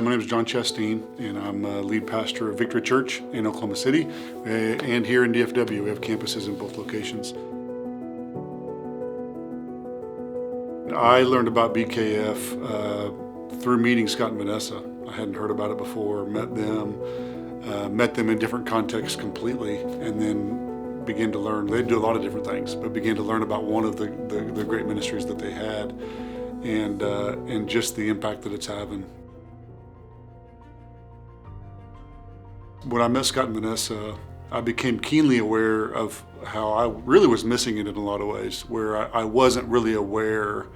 My name is Jon Chasteen, and I'm lead pastor of Victory Church in Oklahoma City, and here in DFW. We have campuses in both locations. I learned about BKF through meeting Scott and Vanessa. I hadn't heard about it before, met them in different contexts completely, and then began to learn. They do a lot of different things, but began to learn about one of the great ministries that they had, and just the impact that it's having. When I met Scott and Vanessa, I became keenly aware of how I really was missing it in a lot of ways, where I wasn't really aware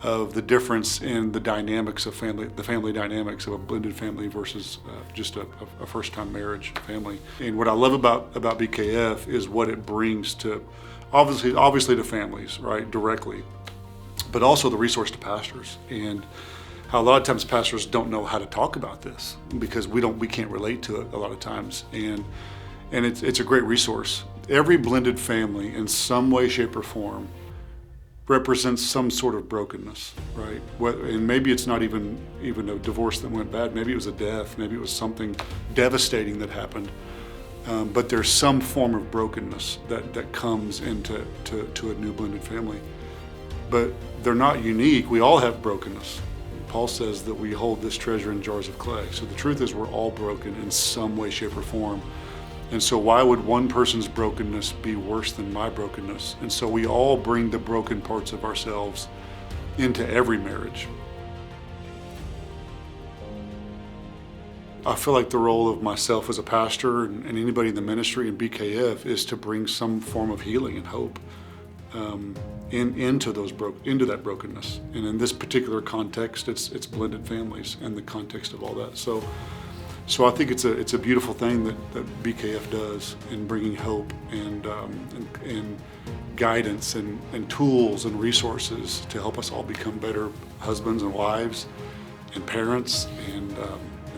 of the difference in the dynamics of family, the family dynamics of a blended family versus just a first-time marriage family. And what I love about BKF is what it brings to, obviously to families, right, directly, but also the resource to pastors. And how a lot of times pastors don't know how to talk about this because we can't relate to it a lot of times, and it's a great resource. Every blended family in some way, shape, or form represents some sort of brokenness, right? And maybe it's not even a divorce that went bad. Maybe it was a death. Maybe it was something devastating that happened. But there's some form of brokenness that comes into a new blended family. But they're not unique. We all have brokenness. Paul says that we hold this treasure in jars of clay. So the truth is we're all broken in some way, shape, or form. And so why would one person's brokenness be worse than my brokenness? And so we all bring the broken parts of ourselves into every marriage. I feel like the role of myself as a pastor and anybody in the ministry in BKF is to bring some form of healing and hope into that brokenness. And in this particular context, it's blended families and the context of all that. So I think it's a beautiful thing that BKF does in bringing hope and guidance and tools and resources to help us all become better husbands and wives and parents and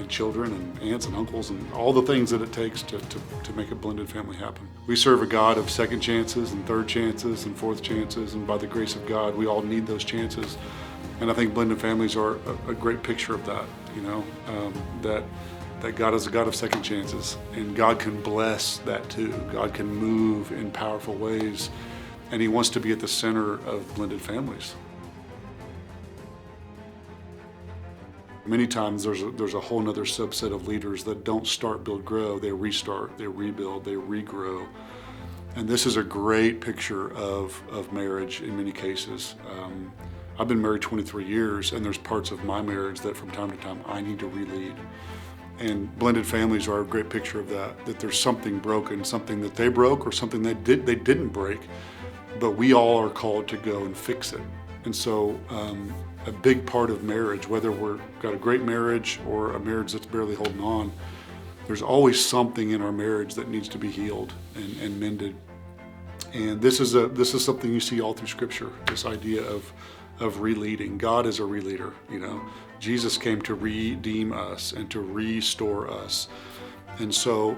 children and aunts and uncles and all the things that it takes to make a blended family happen. We serve a God of second chances and third chances and fourth chances, and by the grace of God, we all need those chances. And I think blended families are a great picture of that, that God is a God of second chances, and God can bless that too. God can move in powerful ways, and He wants to be at the center of blended families. Many times there's a whole nother subset of leaders that don't start, build, grow. They restart, they rebuild, they regrow. And this is a great picture of marriage in many cases. I've been married 23 years, and there's parts of my marriage that from time to time I need to re-lead. And blended families are a great picture of that there's something broken, something that they broke or something they didn't break, but we all are called to go and fix it. And so a big part of marriage, whether we've got a great marriage or a marriage that's barely holding on, there's always something in our marriage that needs to be healed and mended. And this is something you see all through Scripture, this idea of re-leading. God is a re-leader, Jesus came to redeem us and to restore us. And so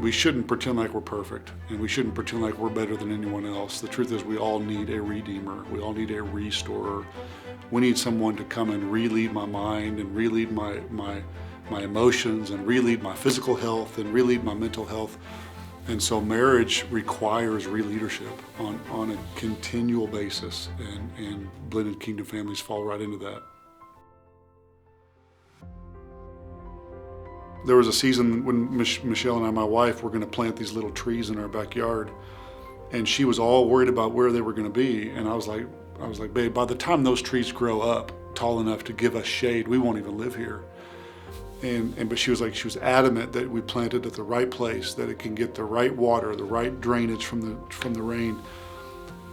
we shouldn't pretend like we're perfect, and we shouldn't pretend like we're better than anyone else. The truth is we all need a redeemer. We all need a restorer. We need someone to come and re-lead my mind and re-lead my emotions and re-lead my physical health and re-lead my mental health. And so marriage requires re-leadership on a continual basis, and blended kingdom families fall right into that. There was a season when Michelle and I, my wife, were going to plant these little trees in our backyard, and she was all worried about where they were going to be. And I was like, babe, by the time those trees grow up tall enough to give us shade, we won't even live here. But she was adamant that we plant it at the right place, that it can get the right water, the right drainage from the rain.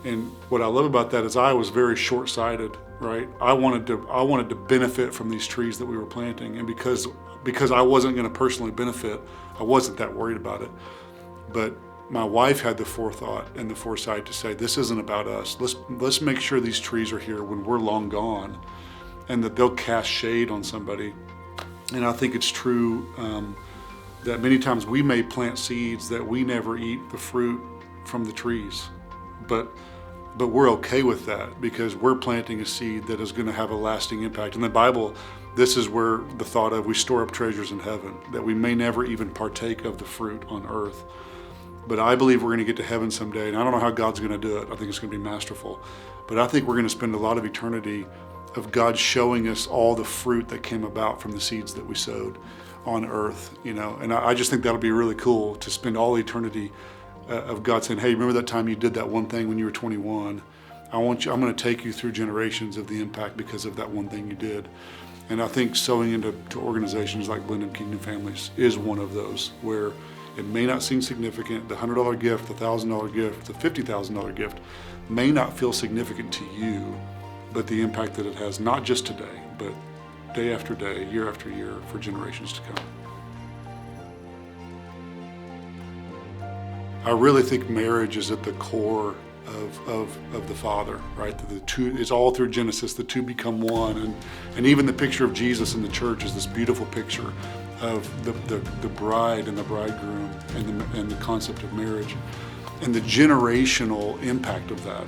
And what I love about that is I was very short-sighted, right? I wanted to benefit from these trees that we were planting, and because I wasn't going to personally benefit, I wasn't that worried about it. But my wife had the forethought and the foresight to say, this isn't about us. Let's make sure these trees are here when we're long gone, and that they'll cast shade on somebody. And I think it's true that many times we may plant seeds that we never eat the fruit from the trees, but we're okay with that because we're planting a seed that is going to have a lasting impact. And the Bible this is where the thought of we store up treasures in heaven, that we may never even partake of the fruit on earth. But I believe we're going to get to heaven someday, and I don't know how God's going to do it. I think it's going to be masterful. But I think we're going to spend a lot of eternity of God showing us all the fruit that came about from the seeds that we sowed on earth, And I just think that'll be really cool to spend all eternity of God saying, hey, remember that time you did that one thing when you were 21? I'm going to take you through generations of the impact because of that one thing you did. And I think sowing into organizations like Blended Kingdom Families is one of those where it may not seem significant. The $100 gift, the $1,000 gift, the $50,000 gift may not feel significant to you, but the impact that it has, not just today, but day after day, year after year, for generations to come. I really think marriage is at the core of the Father, right? The two is all through Genesis, the two become one. And even the picture of Jesus in the church is this beautiful picture of the bride and the bridegroom and the concept of marriage and the generational impact of that,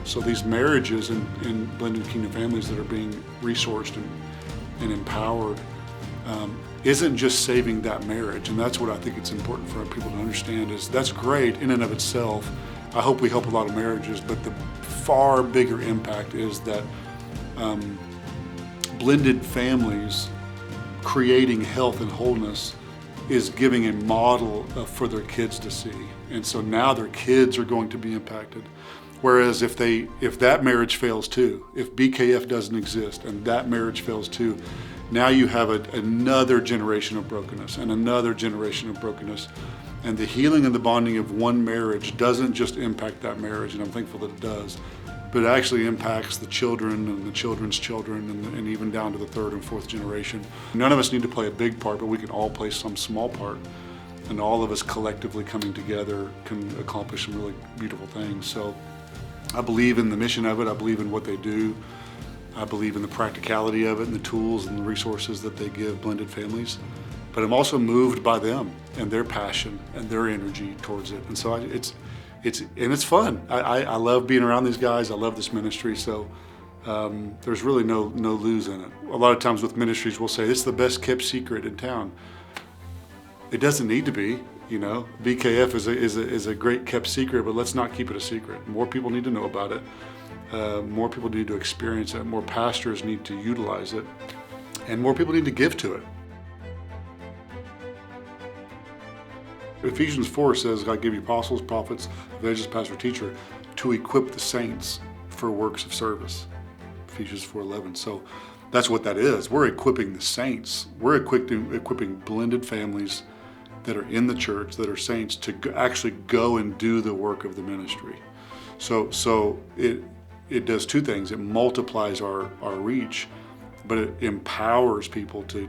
So these marriages in Blended Kingdom Families that are being resourced and empowered isn't just saving that marriage. And that's what I think it's important for people to understand is that's great in and of itself. I hope we help a lot of marriages, but the far bigger impact is that blended families creating health and wholeness is giving a model for their kids to see. And so now their kids are going to be impacted. Whereas if that marriage fails too, if BKF doesn't exist and that marriage fails too, now you have another generation of brokenness and another generation of brokenness. And the healing and the bonding of one marriage doesn't just impact that marriage, and I'm thankful that it does, but it actually impacts the children and the children's children and even down to the third and fourth generation. None of us need to play a big part, but we can all play some small part. And all of us collectively coming together can accomplish some really beautiful things. So I believe in the mission of it. I believe in what they do. I believe in the practicality of it and the tools and the resources that they give blended families. But I'm also moved by them and their passion and their energy towards it. And so it's fun. I love being around these guys. I love this ministry. So there's really no lose in it. A lot of times with ministries, we'll say, it's the best kept secret in town. It doesn't need to be, BKF is a great kept secret, but let's not keep it a secret. More people need to know about it. More people need to experience it. More pastors need to utilize it. And more people need to give to it. Ephesians 4 says, God gave you apostles, prophets, evangelists, pastor, teacher, to equip the saints for works of service. Ephesians 4:11. So that's what that is. We're equipping the saints. We're equipping blended families that are in the church, that are saints, to actually go and do the work of the ministry. So it does two things. It multiplies our reach, but it empowers people to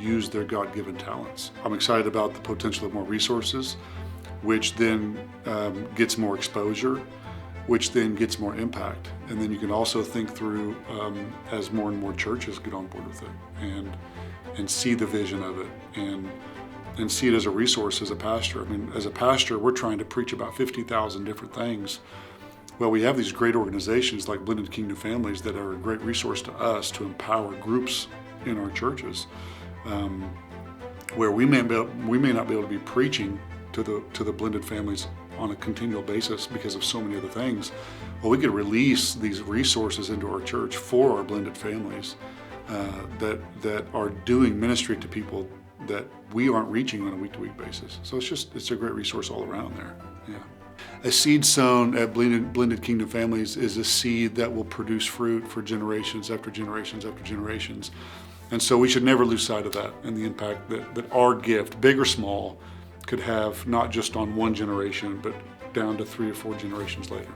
use their God-given talents. I'm excited about the potential of more resources, which then gets more exposure, which then gets more impact. And then you can also think through as more and more churches get on board with it and see the vision of it and see it as a resource as a pastor. I mean, as a pastor, we're trying to preach about 50,000 different things. Well, we have these great organizations like Blended Kingdom Families that are a great resource to us to empower groups in our churches, where we may not be able to be preaching to the blended families on a continual basis because of so many other things. Well, we could release these resources into our church for our blended families that are doing ministry to people that we aren't reaching on a week-to-week basis. So it's a great resource all around there. Yeah. A seed sown at Blended Kingdom Families is a seed that will produce fruit for generations after generations after generations. And so we should never lose sight of that and the impact that our gift, big or small, could have not just on one generation, but down to 3 or 4 generations later.